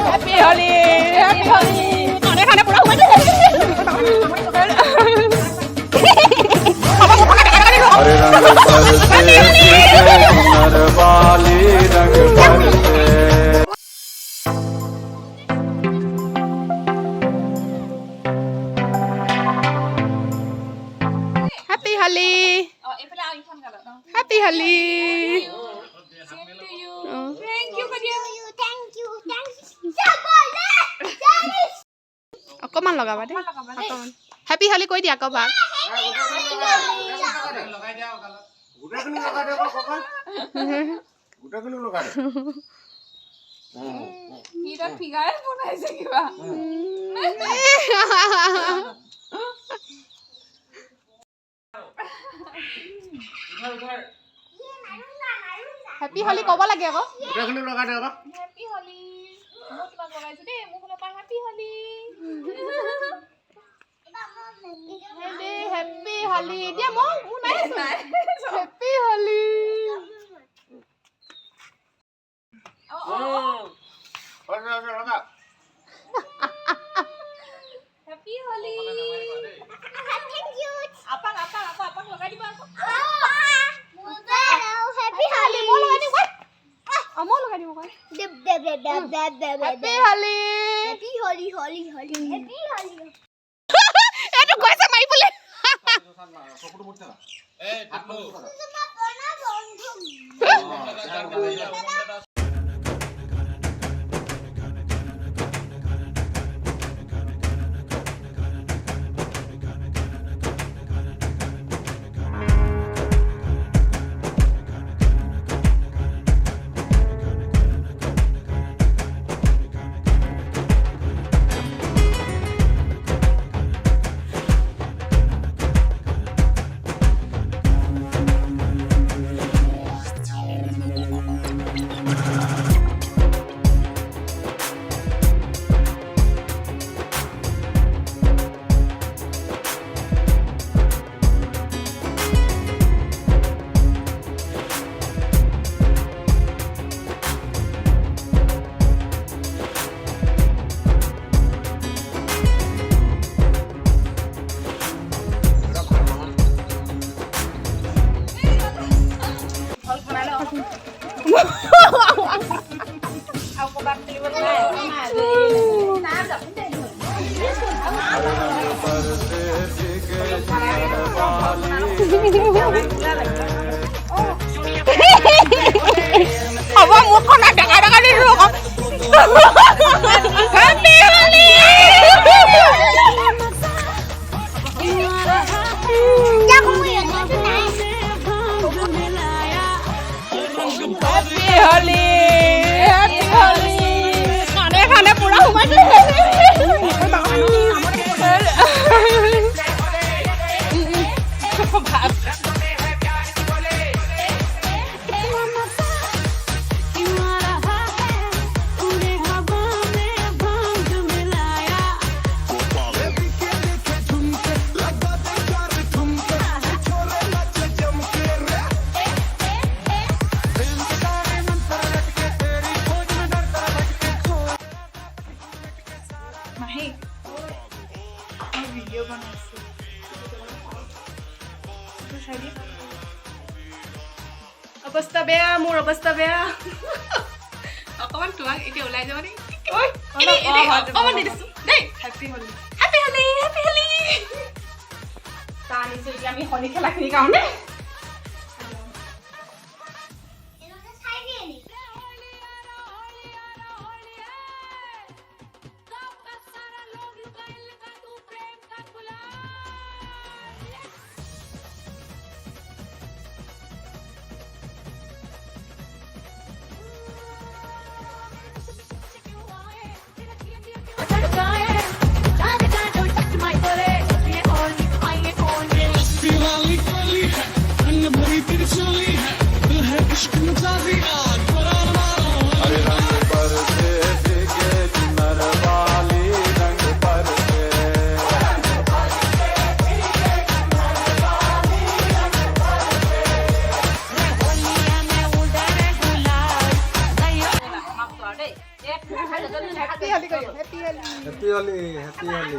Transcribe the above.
happy Holi happy Holi खाने खाने पूरा हुआ हरे रंग बरसे नरवाली रंग बरसे हैप्पी होली हैप्पी होली অকমান লগাবা দেই অকমান হ্যাপি হলি কৈ দিয়া কবা হ্যাপি হলি কব লাগে আকৌ হ্যাপি হলি মই তোমাক লগাইছো দেই মোৰ ফালৰ পৰা হ্যাপি হলি হ্যাপি হলি দিয়া মই নাই হ্যাপি হলি হ্যাপি হলি আপা লগাই দিবা আকৌ হ্যাপি হলি মই লগাই দিম আমো লগাই দিম কয় হ্যাপি হলি হ্যাপি হলি হলি হলি হ্যাপি হলি এটো কইছে মাইবলে চকুটো মুছতে না এ ঠাকলো তোমার কোনা বন্ধু अब मुख ना डका डका दे रो हैप्पी होली क्या कहूं ये हैप्पी होली हैप्पी होली खाने खाने पूरा हुआ অবস্থা বেয়া মোৰ অবস্থা বেয়া অকমান তোমাক এতিয়া ওলাই যাব নি ঐ অকমান দিছো দেই হ্যাপি হলি হ্যাপি হলি হ্যাপি হলি তানি যে আমি হলি খেলা খেলি কাৰণে হেপী হলি কৰি হেপী হলি হেপী হলি হেপী হলি